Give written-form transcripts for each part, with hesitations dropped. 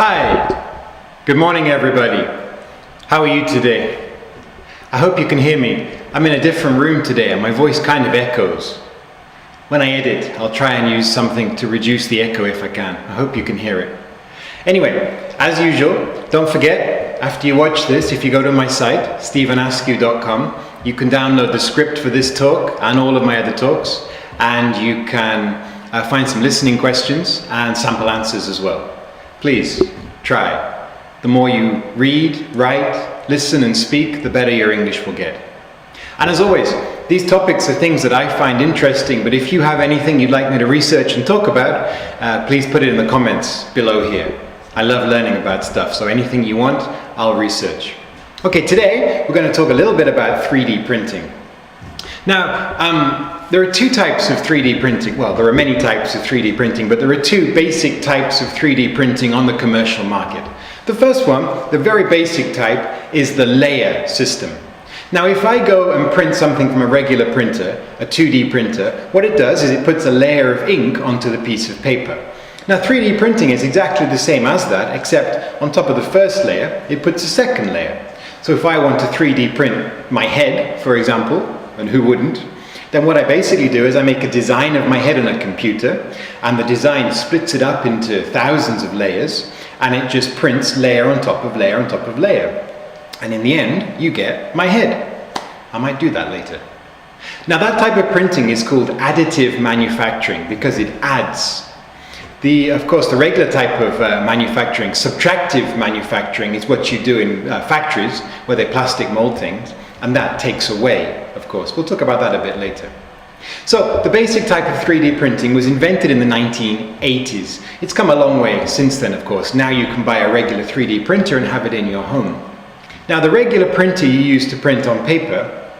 Hi, good morning everybody. How are you today? I hope you can hear me. I'm in a different room today and my voice kind of echoes. When I edit, I'll try and use something to reduce the echo if I can. I hope you can hear it. Anyway, as usual, don't forget, after you watch this, if you go to my site, stephenaskew.com, you can download the script for this talk and all of my other talks, and you can find some listening questions and sample answers as well. Please, try. The more you read, write, listen and speak, the better your English will get. And as always, these topics are things that I find interesting, but if you have anything you'd like me to research and talk about, please put it in the comments below here. I love learning about stuff, so anything you want, I'll research. Okay, today we're going to talk a little bit about 3D printing. Now, there are two types of 3D printing. Well, there are many types of 3D printing, but there are two basic types of 3D printing on the commercial market. The first one, the very basic type, is the layer system. Now, if I go and print something from a regular printer, a 2D printer, what it does is it puts a layer of ink onto the piece of paper. Now, 3D printing is exactly the same as that, except on top of the first layer, it puts a second layer. So if I want to 3D print my head, for example, and who wouldn't, then what I basically do is I make a design of my head on a computer, and the design splits it up into thousands of layers, and it just prints layer on top of layer on top of layer. And in the end, you get my head. I might do that later. Now, that type of printing is called additive manufacturing because it adds. Of course, the regular type of manufacturing, subtractive manufacturing, is what you do in factories where they plastic mold things, and that takes away, of course. We'll talk about that a bit later. So, the basic type of 3D printing was invented in the 1980s. It's come a long way since then, of course. Now you can buy a regular 3D printer and have it in your home. Now, the regular printer you use to print on paper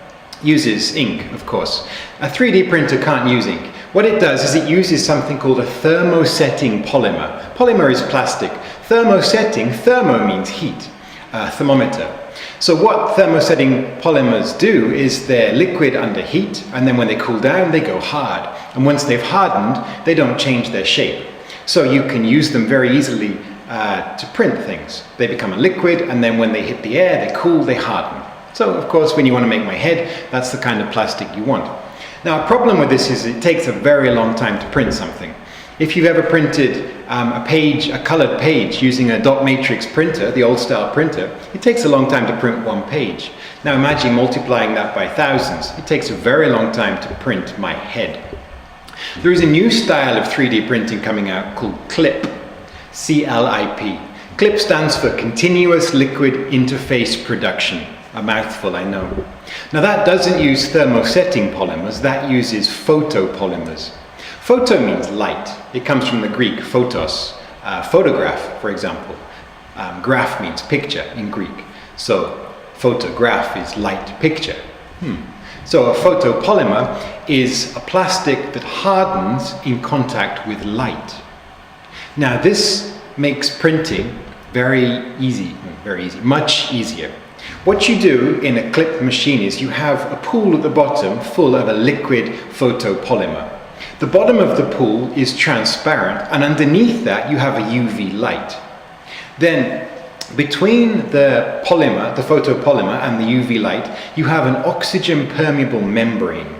uses ink, of course. A 3D printer can't use ink. What it does is it uses something called a thermosetting polymer. Polymer is plastic. Thermosetting, thermo means heat, thermometer. So what thermosetting polymers do is they're liquid under heat, and then when they cool down, they go hard. And once they've hardened, they don't change their shape. So you can use them very easily to print things. They become a liquid, and then when they hit the air, they cool, they harden. So of course, when you want to make my head, that's the kind of plastic you want. Now, a problem with this is it takes a very long time to print something. If you've ever printed a colored page using a dot matrix printer, the old style printer, it takes a long time to print one page. Now imagine multiplying that by thousands. It takes a very long time to print my head. There is a new style of 3D printing coming out called CLIP, C-L-I-P. CLIP stands for Continuous Liquid Interface Production. A mouthful, I know. Now that doesn't use thermosetting polymers, that uses photopolymers. Photo means light. It comes from the Greek photos, photograph, for example. Graph means picture in Greek. So photograph is light picture. So a photopolymer is a plastic that hardens in contact with light. Now this makes printing much easier. What you do in a clip machine is you have a pool at the bottom full of a liquid photopolymer. The bottom of the pool is transparent, and underneath that you have a UV light. Then between the polymer, the photopolymer, and the UV light, you have an oxygen permeable membrane.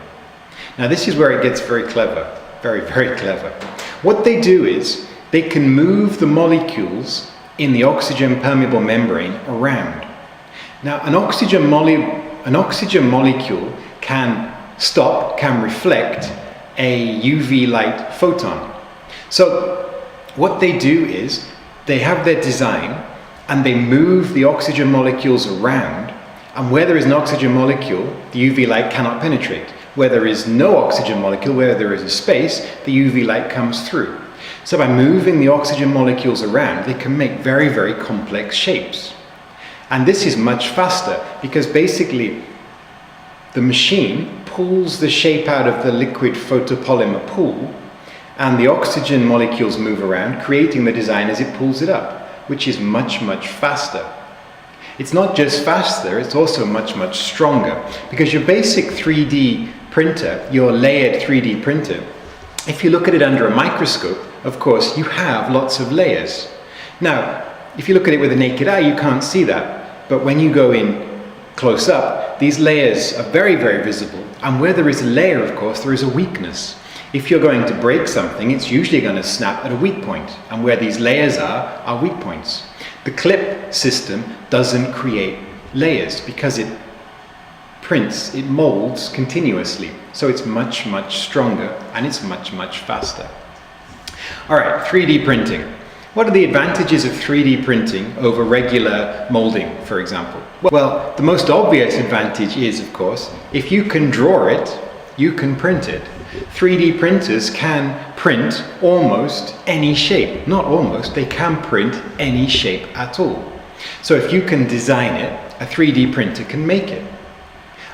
Now this is where it gets very clever, very, very clever. What they do is they can move the molecules in the oxygen permeable membrane around. Now, an oxygen molecule can reflect a UV light photon. So what they do is they have their design and they move the oxygen molecules around, and where there is an oxygen molecule, the UV light cannot penetrate. Where there is no oxygen molecule, where there is a space, the UV light comes through. So by moving the oxygen molecules around, they can make very, very complex shapes. And this is much faster because basically the machine pulls the shape out of the liquid photopolymer pool, and the oxygen molecules move around, creating the design as it pulls it up, which is much, much faster. It's not just faster, it's also much, much stronger, because your basic 3D printer, your layered 3D printer, if you look at it under a microscope, of course, you have lots of layers. Now, if you look at it with the naked eye, you can't see that. But when you go in close up, these layers are very, very visible. And where there is a layer, of course, there is a weakness. If you're going to break something, it's usually going to snap at a weak point. And where these layers are weak points. The clip system doesn't create layers because it prints, it molds continuously. So it's much, much stronger and it's much, much faster. All right, 3D printing. What are the advantages of 3D printing over regular molding, for example? Well, the most obvious advantage is, of course, if you can draw it, you can print it. 3D printers can print almost any shape. Not almost, they can print any shape at all. So if you can design it, a 3D printer can make it.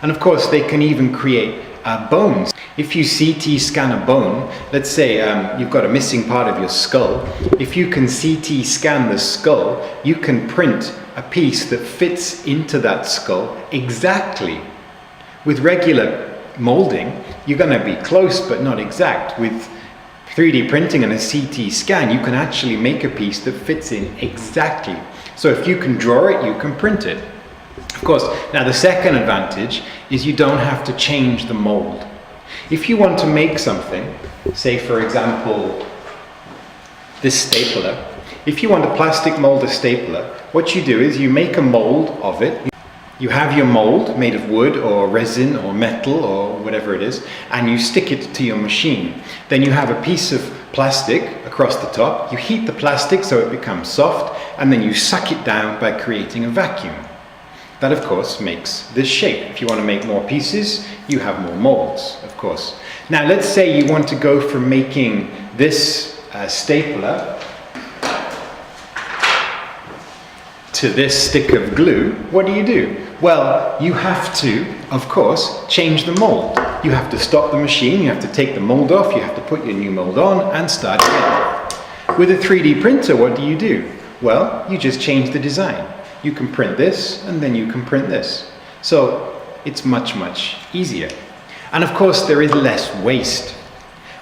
And of course, they can even create bones. If you CT scan a bone, let's say you've got a missing part of your skull, if you can CT scan the skull, you can print a piece that fits into that skull exactly. With regular molding, you're going to be close but not exact. With 3D printing and a CT scan, you can actually make a piece that fits in exactly. So if you can draw it, you can print it. Of course, now the second advantage is you don't have to change the mold. If you want to make something, say for example, this stapler, if you want to plastic mold a stapler, what you do is you make a mold of it. You have your mold made of wood or resin or metal or whatever it is, and you stick it to your machine. Then you have a piece of plastic across the top. You heat the plastic so it becomes soft, and then you suck it down by creating a vacuum. That, of course, makes this shape. If you want to make more pieces, you have more molds, of course. Now, let's say you want to go from making this stapler to this stick of glue. What do? Well, you have to, of course, change the mold. You have to stop the machine, you have to take the mold off, you have to put your new mold on and start again. With a 3D printer, what do? Well, you just change the design. You can print this and then you can print this. So it's much, much easier. And of course, there is less waste.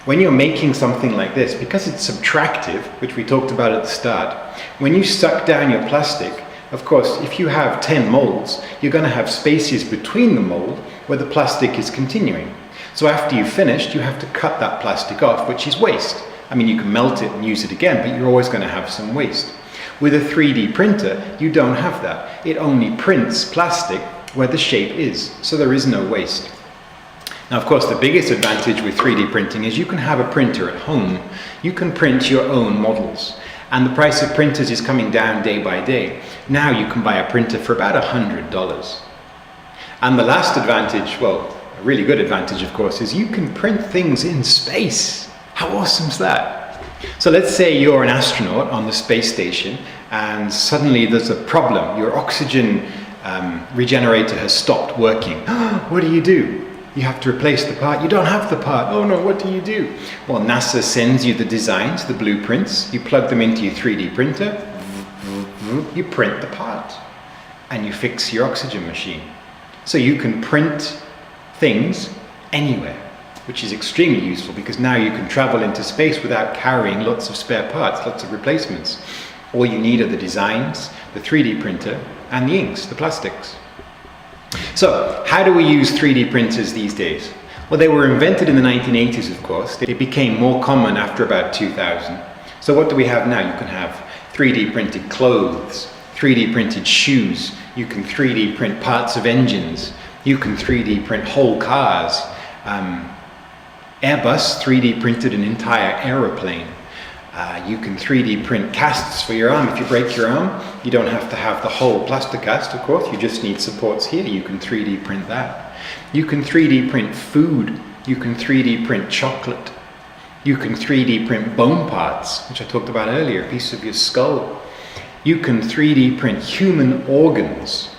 When you're making something like this, because it's subtractive, which we talked about at the start, when you suck down your plastic, of course, if you have 10 molds, you're going to have spaces between the mold where the plastic is continuing. So after you've finished, you have to cut that plastic off, which is waste. I mean, you can melt it and use it again, but you're always going to have some waste. With a 3D printer, you don't have that. It only prints plastic where the shape is, so there is no waste. Now, of course, the biggest advantage with 3D printing is you can have a printer at home. You can print your own models. And the price of printers is coming down day by day. Now you can buy a printer for about $100. And the last advantage, well, a really good advantage, of course, is you can print things in space. How awesome is that? So let's say you're an astronaut on the space station and suddenly there's a problem. Your oxygen regenerator has stopped working. What do? You have to replace the part. You don't have the part. Oh no, what do? Well, NASA sends you the designs, the blueprints. You plug them into your 3D printer. You print the part and you fix your oxygen machine. So you can print things anywhere, which is extremely useful because now you can travel into space without carrying lots of spare parts, lots of replacements. All you need are the designs, the 3D printer, and the inks, the plastics. So, how do we use 3D printers these days? Well, they were invented in the 1980s, of course. They became more common after about 2000. So what do we have now? You can have 3D printed clothes, 3D printed shoes. You can 3D print parts of engines. You can 3D print whole cars. Airbus 3D printed an entire aeroplane. You can 3D print casts for your arm. If you break your arm, you don't have to have the whole plaster cast, of course. You just need supports here. You can 3D print that. You can 3D print food. You can 3D print chocolate. You can 3D print bone parts, which I talked about earlier, a piece of your skull. You can 3D print human organs.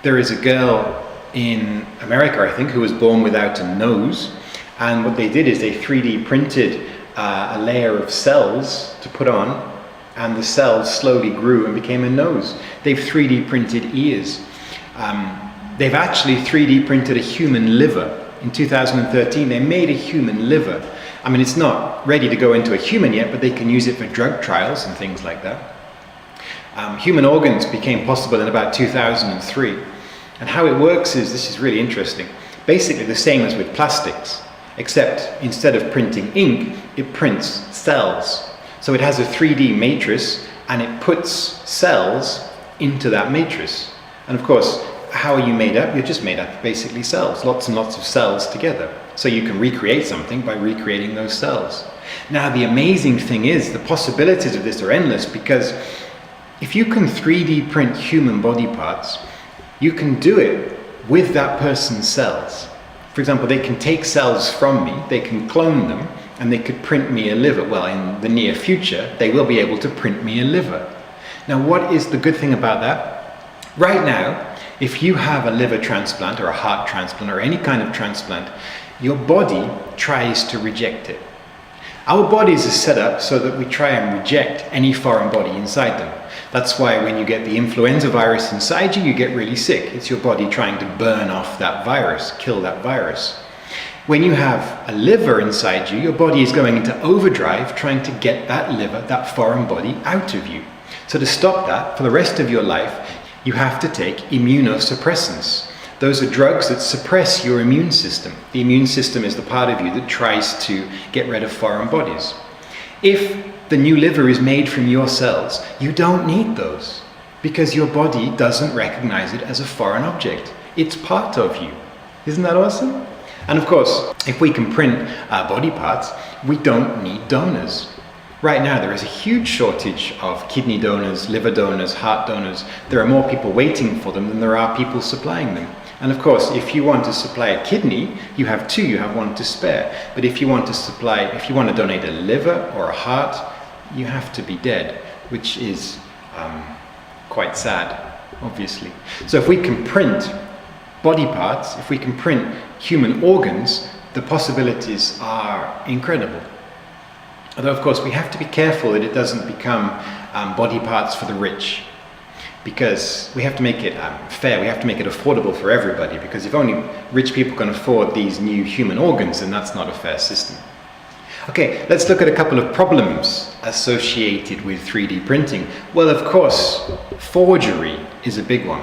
There is a girl in America, I think, who was born without a nose. And what they did is they 3D printed a layer of cells to put on, and the cells slowly grew and became a nose. They've 3D printed ears. They've actually 3D printed a human liver. in 2013, they made a human liver. I mean, it's not ready to go into a human yet, but they can use it for drug trials and things like that. Human organs became possible in about 2003. And how it works is, this is really interesting, basically the same as with plastics, except instead of printing ink, it prints cells. So it has a 3D matrix and it puts cells into that matrix. And of course, how are you made up? You're just made up of basically cells, lots and lots of cells together. So you can recreate something by recreating those cells. Now the amazing thing is, the possibilities of this are endless, because if you can 3D print human body parts, you can do it with that person's cells. For example, they can take cells from me, they can clone them, and they could print me a liver. Well, in the near future, they will be able to print me a liver. Now, what is the good thing about that? Right now, if you have a liver transplant or a heart transplant or any kind of transplant, your body tries to reject it. Our bodies are set up so that we try and reject any foreign body inside them. That's why when you get the influenza virus inside you, you get really sick. It's your body trying to burn off that virus, kill that virus. When you have a liver inside you, your body is going into overdrive trying to get that liver, that foreign body, out of you. So to stop that, for the rest of your life, you have to take immunosuppressants. Those are drugs that suppress your immune system. The immune system is the part of you that tries to get rid of foreign bodies. If the new liver is made from your cells, you don't need those, because your body doesn't recognize it as a foreign object. It's part of you. Isn't that awesome? And of course, if we can print body parts, we don't need donors. Right now, there is a huge shortage of kidney donors, liver donors, heart donors. There are more people waiting for them than there are people supplying them. And of course, if you want to supply a kidney, you have two, you have one to spare. But if you want to donate a liver or a heart, you have to be dead, which is quite sad, obviously. So if we can print body parts, if we can print human organs, the possibilities are incredible. Although, of course, we have to be careful that it doesn't become body parts for the rich, because we have to make it fair, we have to make it affordable for everybody, because if only rich people can afford these new human organs, then that's not a fair system. Okay, let's look at a couple of problems associated with 3D printing. Well, of course, forgery is a big one.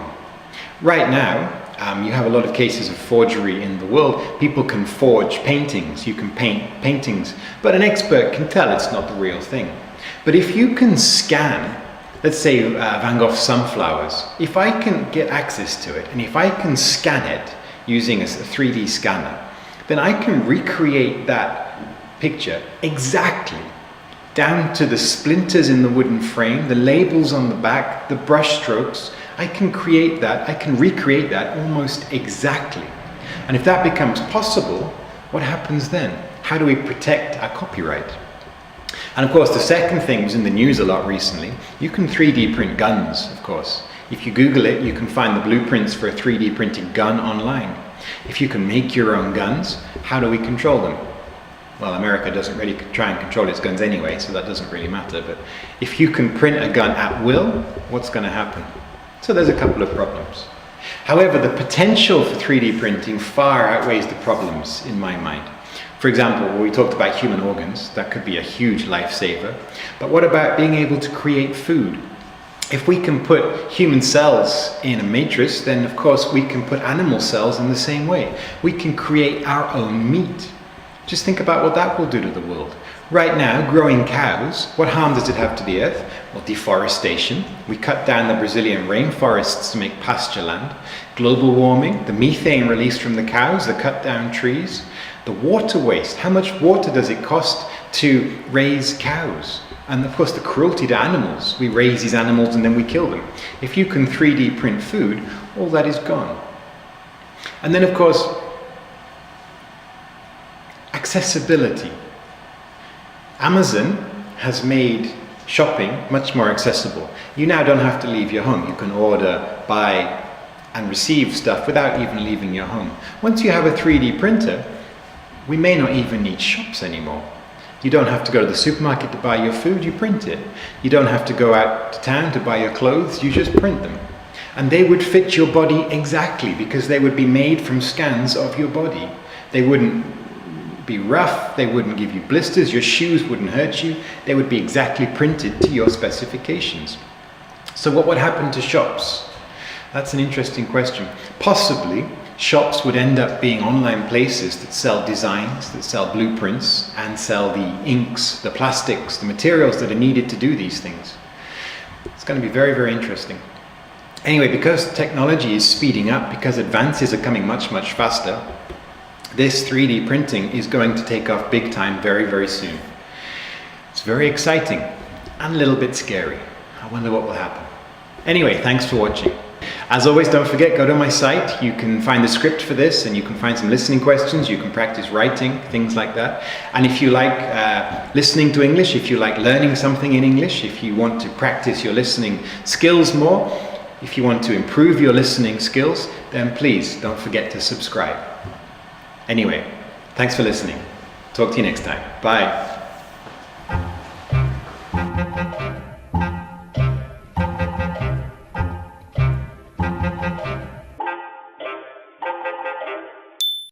Right now, you have a lot of cases of forgery in the world. People can forge paintings, you can paint paintings, but an expert can tell it's not the real thing. But if you can scan, let's say Van Gogh's sunflowers, if I can get access to it, and if I can scan it using a 3D scanner, then I can recreate that picture exactly, down to the splinters in the wooden frame, the labels on the back, the brush strokes. I can create that, I can recreate that almost exactly. And if that becomes possible, what happens then? How do we protect our copyright? And of course, the second thing was in the news a lot recently. You can 3D print guns, of course. If you Google it, you can find the blueprints for a 3D printed gun online. If you can make your own guns, how do we control them? Well, America doesn't really try and control its guns anyway, so that doesn't really matter. But if you can print a gun at will, what's going to happen? So there's a couple of problems. However, the potential for 3D printing far outweighs the problems in my mind. For example, when we talked about human organs, that could be a huge lifesaver. But what about being able to create food? If we can put human cells in a matrix, then of course we can put animal cells in the same way. We can create our own meat. Just think about what that will do to the world. Right now, growing cows, what harm does it have to the earth? Well, deforestation. We cut down the Brazilian rainforests to make pasture land. Global warming, the methane released from the cows, the cut down trees. The water waste, how much water does it cost to raise cows? And of course the cruelty to animals. We raise these animals and then we kill them. If you can 3D print food, all that is gone. And then of course, accessibility. Amazon has made shopping much more accessible. You now don't have to leave your home. You can order, buy, and receive stuff without even leaving your home. Once you have a 3D printer, we may not even need shops anymore. You don't have to go to the supermarket to buy your food, you print it. You don't have to go out to town to buy your clothes, you just print them. And they would fit your body exactly, because they would be made from scans of your body. They wouldn't be rough, they wouldn't give you blisters, your shoes wouldn't hurt you, they would be exactly printed to your specifications. So what would happen to shops? That's an interesting question. Possibly shops would end up being online places that sell designs, that sell blueprints, and sell the inks, the plastics, the materials that are needed to do these things. It's going to be very, very interesting. Anyway, because technology is speeding up, because advances are coming much, much faster, this 3D printing is going to take off big time very, very soon. It's very exciting and a little bit scary. I wonder what will happen. Anyway, thanks for watching. As always, don't forget, go to my site. You can find the script for this, and you can find some listening questions. You can practice writing, things like that. And if you like listening to English, if you like learning something in English, if you want to practice your listening skills more, if you want to improve your listening skills, then please don't forget to subscribe. Anyway, thanks for listening. Talk to you next time. Bye.